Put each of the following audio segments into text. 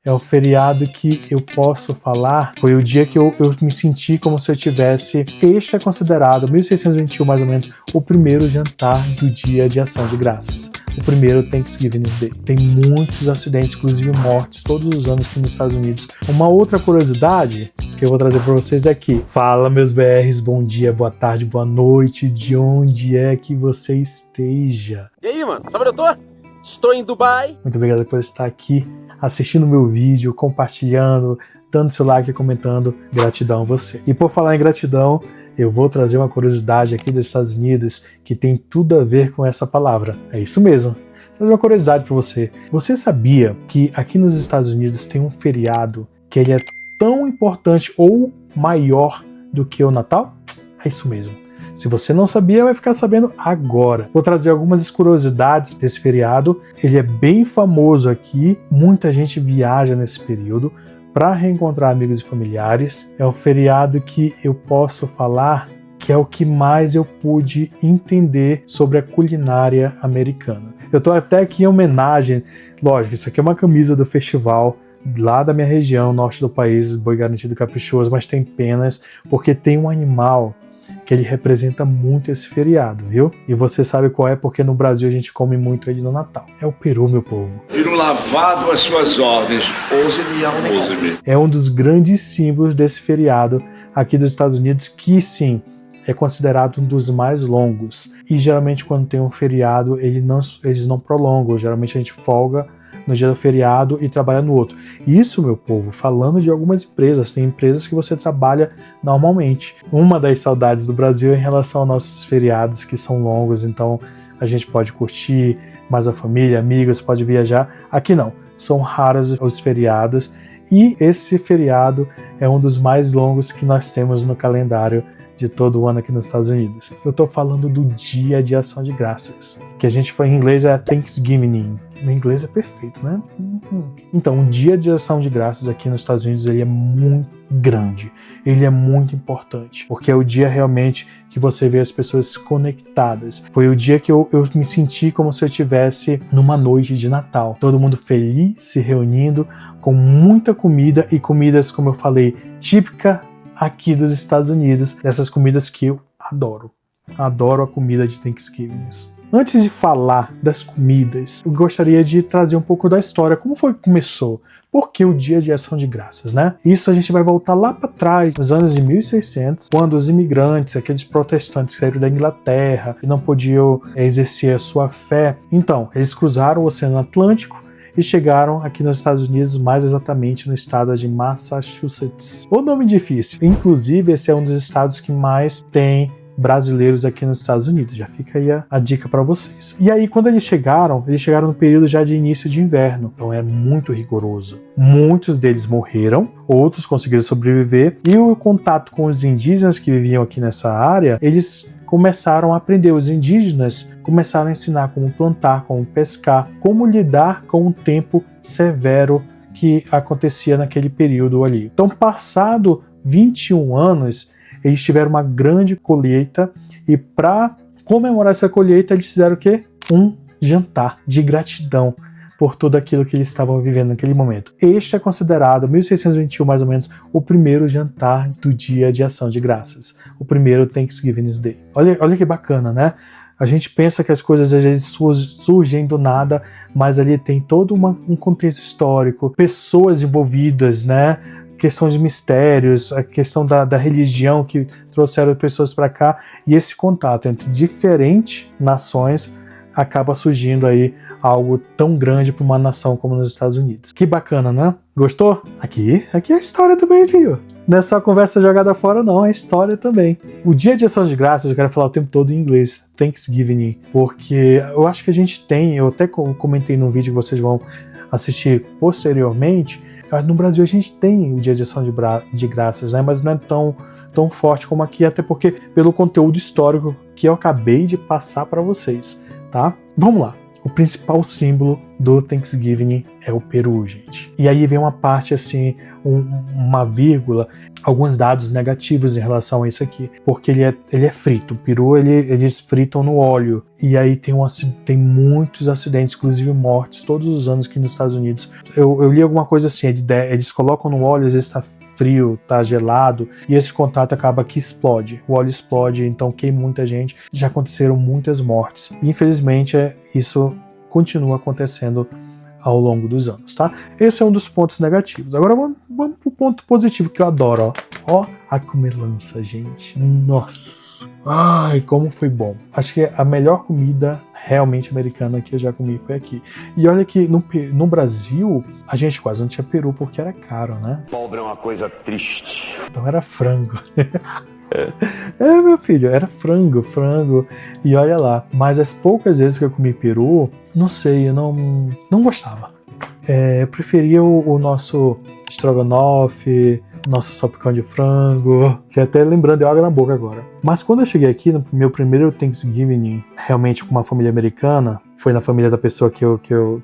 É o feriado que eu posso falar, foi o dia que eu me senti como se eu tivesse, este é considerado, 1621 mais ou menos, o primeiro jantar do dia de ação de graças. O primeiro Thanksgiving Day. Tem muitos acidentes, inclusive mortes, todos os anos aqui nos Estados Unidos. Uma outra curiosidade que eu vou trazer para vocês aqui. Fala, meus BRs, bom dia, boa tarde, boa noite, de onde é que você esteja. E aí, mano, sabe onde eu tô? Estou em Dubai. Muito obrigado por estar aqui, assistindo o meu vídeo, compartilhando, dando seu like e comentando. Gratidão a você. E por falar em gratidão, eu vou trazer uma curiosidade aqui dos Estados Unidos que tem tudo a ver com essa palavra. É isso mesmo. Vou trazer uma curiosidade para você. Você sabia que aqui nos Estados Unidos tem um feriado que ele é tão importante ou maior do que o Natal? É isso mesmo. Se você não sabia, vai ficar sabendo agora. Vou trazer algumas curiosidades desse feriado. Ele é bem famoso aqui, muita gente viaja nesse período para reencontrar amigos e familiares. É um feriado que eu posso falar que é o que mais eu pude entender sobre a culinária americana. Eu tô até aqui em homenagem, lógico, isso aqui é uma camisa do festival lá da minha região, norte do país, Boi Garantido Caprichoso, mas tem penas porque tem um animal que ele representa muito esse feriado, viu? E você sabe qual é, porque no Brasil a gente come muito ele no Natal. É o peru, meu povo. Viro lavado às suas ordens. Ouse-me. É um dos grandes símbolos desse feriado aqui dos Estados Unidos, que sim, é considerado um dos mais longos. E geralmente quando tem um feriado, eles não prolongam. Geralmente a gente folga no dia do feriado e trabalha no outro. Isso, meu povo, falando de algumas empresas, tem empresas que você trabalha normalmente. Uma das saudades do Brasil é em relação aos nossos feriados, que são longos, então a gente pode curtir mais a família, amigos, pode viajar. Aqui não, são raros os feriados e esse feriado é um dos mais longos que nós temos no calendário de todo o ano aqui nos Estados Unidos. Eu tô falando do Dia de Ação de Graças, que a gente em inglês é Thanksgiving. No inglês é perfeito, né? Então, o Dia de Ação de Graças aqui nos Estados Unidos ele é muito grande, ele é muito importante, porque é o dia realmente que você vê as pessoas conectadas. Foi o dia que eu me senti como se eu estivesse numa noite de Natal. Todo mundo feliz, se reunindo, com muita comida e comidas, como eu falei, típica aqui dos Estados Unidos, dessas comidas que eu adoro. Adoro a comida de Thanksgiving. Antes de falar das comidas, eu gostaria de trazer um pouco da história. Como foi que começou? Por que o Dia de Ação de Graças, né? Isso a gente vai voltar lá para trás, nos anos de 1600, quando os imigrantes, aqueles protestantes que saíram da Inglaterra e não podiam exercer a sua fé, então, eles cruzaram o Oceano Atlântico e chegaram aqui nos Estados Unidos, mais exatamente no estado de Massachusetts. O nome difícil. Inclusive, esse é um dos estados que mais tem brasileiros aqui nos Estados Unidos. Já fica aí a dica para vocês. E aí, quando eles chegaram no período já de início de inverno. Então é muito rigoroso. Muitos deles morreram, outros conseguiram sobreviver. E o contato com os indígenas que viviam aqui nessa área, eles começaram a aprender. Os indígenas começaram a ensinar como plantar, como pescar, como lidar com o tempo severo que acontecia naquele período ali. Então, passado 21 anos, eles tiveram uma grande colheita e para comemorar essa colheita, eles fizeram o quê? Um jantar de gratidão por tudo aquilo que eles estavam vivendo naquele momento. Este é considerado, 1621 mais ou menos, o primeiro jantar do Dia de Ação de Graças. O primeiro Thanksgiving Day. Olha que bacana, né? A gente pensa que as coisas às vezes surgem do nada, mas ali tem todo um contexto histórico, pessoas envolvidas, né? Questão de mistérios, a questão da religião que trouxeram pessoas para cá, e esse contato entre diferentes nações acaba surgindo aí algo tão grande para uma nação como nos Estados Unidos. Que bacana, né? Gostou? Aqui é a história também, viu? Não é só conversa jogada fora, não, é história também. O Dia de Ação de Graças eu quero falar o tempo todo em inglês, Thanksgiving, porque eu acho que a gente tem, eu até comentei num vídeo que vocês vão assistir posteriormente. No Brasil a gente tem o Dia de Ação de Graças, né? Mas não é tão forte como aqui, até porque pelo conteúdo histórico que eu acabei de passar para vocês, tá? Vamos lá. o principal símbolo do Thanksgiving é o peru, gente. E aí vem uma parte assim, uma vírgula, alguns dados negativos em relação a isso aqui, porque ele é frito. O peru eles fritam no óleo, e aí tem muitos acidentes, inclusive mortes, todos os anos aqui nos Estados Unidos. Eu li alguma coisa assim, eles colocam no óleo, às vezes está frio, tá gelado, e esse contato acaba que explode. O óleo explode, então queima muita gente. Já aconteceram muitas mortes. E, infelizmente, isso continua acontecendo ao longo dos anos, tá? Esse é um dos pontos negativos. Agora vamos pro ponto positivo que eu adoro, ó. Ó, a comilança, gente. Nossa! Ai, como foi bom. Acho que a melhor comida realmente americana que eu já comi foi aqui. E olha que no Brasil, a gente quase não tinha peru porque era caro, né? Pobre é uma coisa triste. Então era frango. Meu filho, era frango. E olha lá. Mas as poucas vezes que eu comi peru, não sei, eu não gostava. Eu preferia o nosso estrogonofe, nosso salpicão de frango, que até lembrando, deu água na boca agora. Mas quando eu cheguei aqui, no meu primeiro Thanksgiving, realmente com uma família americana, foi na família da pessoa que eu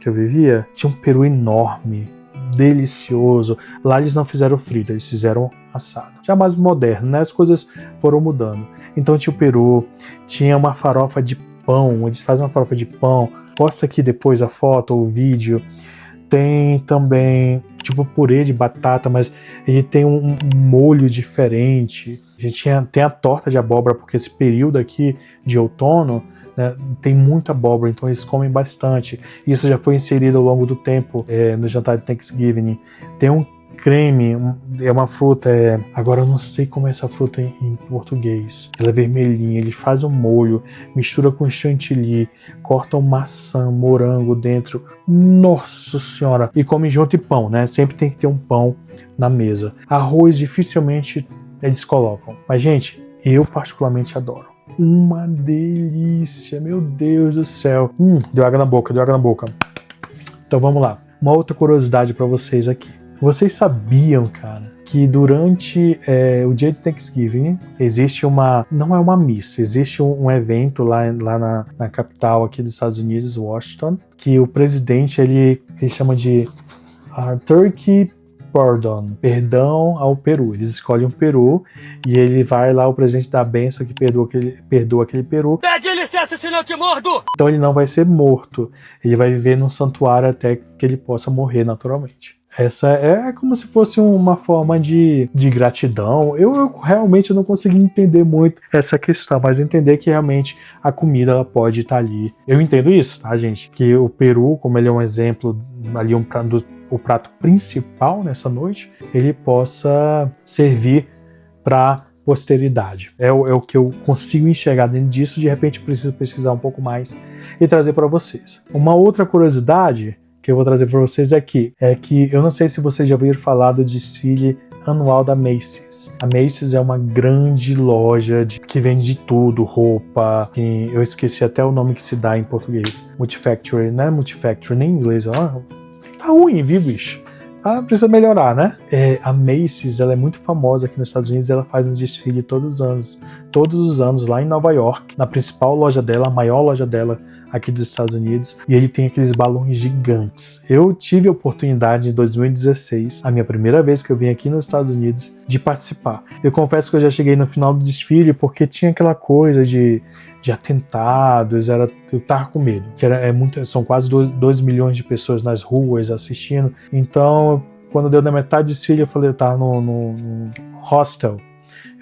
vivia, tinha um peru enorme, delicioso. Lá eles não fizeram frito, eles fizeram assado. Já mais moderno, né? As coisas foram mudando. Então tinha o peru, tinha uma farofa de pão, eles fazem uma farofa de pão. Posta aqui depois a foto ou o vídeo. Tem também tipo purê de batata, mas ele tem um molho diferente. A gente tem a torta de abóbora, porque esse período aqui de outono, né, tem muita abóbora, então eles comem bastante. Isso já foi inserido ao longo do tempo no jantar de Thanksgiving. Tem um creme, é uma fruta, agora eu não sei como é essa fruta em português. Ela é vermelhinha, ele faz um molho, mistura com chantilly, corta uma maçã, morango dentro. Nossa senhora! E come junto e pão, né? Sempre tem que ter um pão na mesa. Arroz dificilmente eles colocam. Mas, gente, eu particularmente adoro. Uma delícia, meu Deus do céu. Deu água na boca. Então vamos lá. Uma outra curiosidade para vocês aqui. Vocês sabiam, cara, que durante o dia de Thanksgiving existe não é uma missa, existe um evento lá na capital aqui dos Estados Unidos, Washington, que o presidente ele chama de Turkey Perdão ao peru. Eles escolhem um peru e ele vai lá, o presidente dá a benção que perdoa aquele peru. Pede licença, senão eu te mordo! Então ele não vai ser morto, ele vai viver num santuário até que ele possa morrer naturalmente. Essa é como se fosse uma forma de gratidão. Eu realmente não consegui entender muito essa questão, mas entender que realmente a comida ela pode estar ali. Eu entendo isso, tá, gente? Que o peru, como ele é um exemplo, ali o prato principal nessa noite, ele possa servir para posteridade. É o que eu consigo enxergar dentro disso. De repente eu preciso pesquisar um pouco mais e trazer para vocês. Uma outra curiosidade que eu vou trazer para vocês aqui é que eu não sei se vocês já ouviram falar do desfile anual da Macy's. A Macy's é uma grande loja que vende de tudo, roupa, eu esqueci até o nome que se dá em português. Multifactory, não é Multifactory nem em inglês, ó. Tá ruim, viu, bicho? Precisa melhorar, né? A Macy's, ela é muito famosa aqui nos Estados Unidos, ela faz um desfile todos os anos lá em Nova York, na principal loja dela, a maior loja dela aqui dos Estados Unidos, e ele tem aqueles balões gigantes. Eu tive a oportunidade em 2016, a minha primeira vez que eu vim aqui nos Estados Unidos, de participar. Eu confesso que eu já cheguei no final do desfile porque tinha aquela coisa de atentados, eu tava com medo, que são quase 2 milhões de pessoas nas ruas assistindo. Então, quando deu na metade do desfile, eu falei, eu tava no hostel.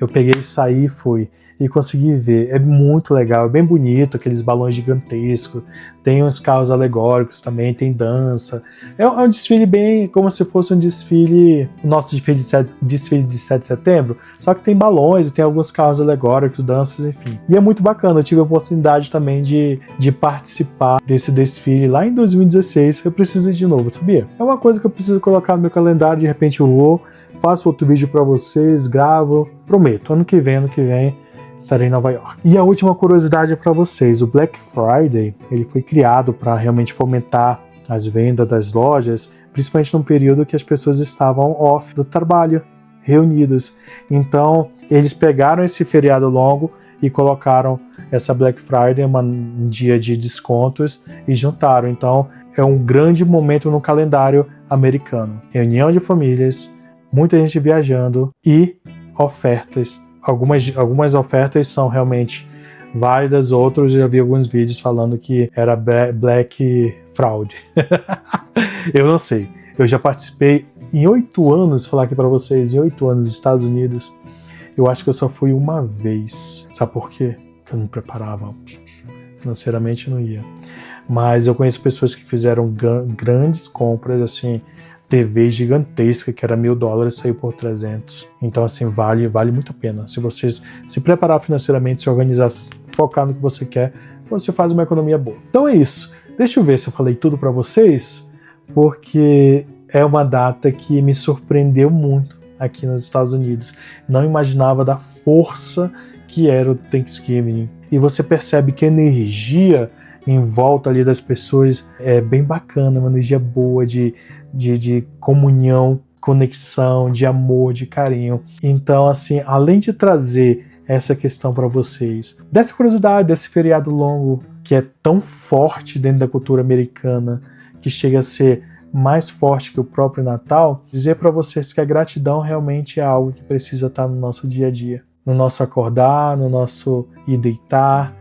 Eu peguei, saí e fui. E consegui ver. É muito legal, é bem bonito, aqueles balões gigantescos. Tem uns carros alegóricos também, tem dança. É um desfile bem como se fosse um desfile, o nosso desfile de 7 de setembro, só que tem balões e tem alguns carros alegóricos, danças, enfim. E é muito bacana, eu tive a oportunidade também de participar desse desfile lá em 2016. Eu preciso ir de novo, sabia? É uma coisa que eu preciso colocar no meu calendário, de repente eu vou, faço outro vídeo pra vocês, gravo, prometo, ano que vem estarei em Nova York. E a última curiosidade é para vocês. O Black Friday, ele foi criado para realmente fomentar as vendas das lojas, principalmente num período que as pessoas estavam off do trabalho, reunidas. Então, eles pegaram esse feriado longo e colocaram essa Black Friday, um dia de descontos, e juntaram. Então, é um grande momento no calendário americano. Reunião de famílias, muita gente viajando e ofertas. Algumas ofertas são realmente válidas, outros eu já vi alguns vídeos falando que era Black Fraud. Eu não sei. Eu já participei em 8 anos, falar aqui para vocês, em 8 anos nos Estados Unidos, eu acho que eu só fui uma vez. Sabe por quê? Porque eu não me preparava. Financeiramente não ia. Mas eu conheço pessoas que fizeram grandes compras, assim, TV gigantesca, que era $1.000, saiu por 300. Então, assim, vale muito a pena. Se vocês se preparar financeiramente, se organizar, focar no que você quer, você faz uma economia boa. Então é isso. Deixa eu ver se eu falei tudo para vocês, porque é uma data que me surpreendeu muito aqui nos Estados Unidos. Não imaginava da força que era o Thanksgiving. E você percebe que a energia em volta ali das pessoas é bem bacana, uma energia boa de comunhão, conexão, de amor, de carinho. Então, assim, além de trazer essa questão para vocês, dessa curiosidade, desse feriado longo que é tão forte dentro da cultura americana, que chega a ser mais forte que o próprio Natal, dizer para vocês que a gratidão realmente é algo que precisa estar no nosso dia a dia, no nosso acordar, no nosso ir deitar.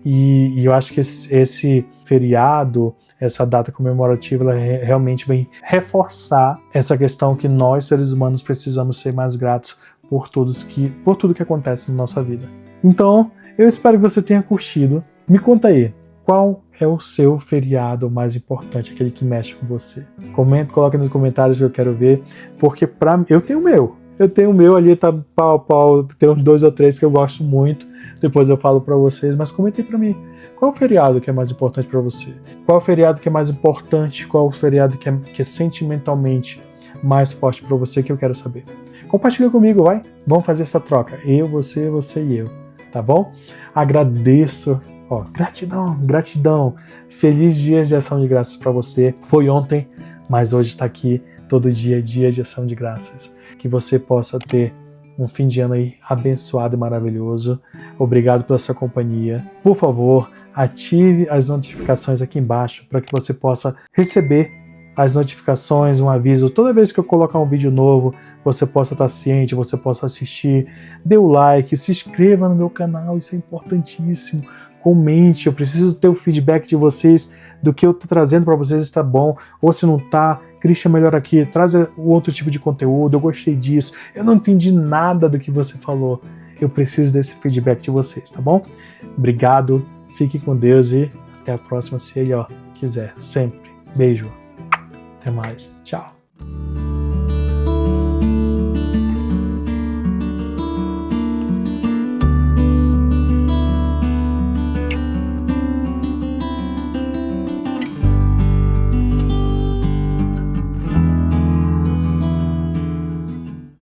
E eu acho que esse feriado, essa data comemorativa, ela realmente vem reforçar essa questão que nós, seres humanos, precisamos ser mais gratos por tudo que acontece na nossa vida. Então, eu espero que você tenha curtido. Me conta aí, qual é o seu feriado mais importante, aquele que mexe com você? Comenta, coloca nos comentários que eu quero ver, porque eu tenho o meu. Eu tenho o meu ali, tá pau a pau, tem uns 2 ou 3 que eu gosto muito, depois eu falo pra vocês, mas comente aí pra mim, qual é o feriado que é mais importante pra você? Qual é o feriado que é mais importante? Qual é o feriado que é sentimentalmente mais forte pra você, que eu quero saber? Compartilha comigo, vai? Vamos fazer essa troca, eu, você e eu, tá bom? Agradeço, gratidão, feliz dia de ação de graças pra você. Foi ontem, mas hoje tá aqui, todo dia é dia de ação de graças. Que você possa ter um fim de ano aí abençoado e maravilhoso. Obrigado pela sua companhia. Por favor, ative as notificações aqui embaixo para que você possa receber as notificações, um aviso. Toda vez que eu colocar um vídeo novo, você possa estar ciente, você possa assistir. Dê o like, se inscreva no meu canal, isso é importantíssimo. Comente, eu preciso ter o feedback de vocês do que eu estou trazendo para vocês, está bom, ou se não está, Christian, melhor aqui, traz outro tipo de conteúdo, eu gostei disso, eu não entendi nada do que você falou, eu preciso desse feedback de vocês, tá bom? Obrigado, fique com Deus e até a próxima, se ele quiser, sempre. Beijo, até mais, tchau.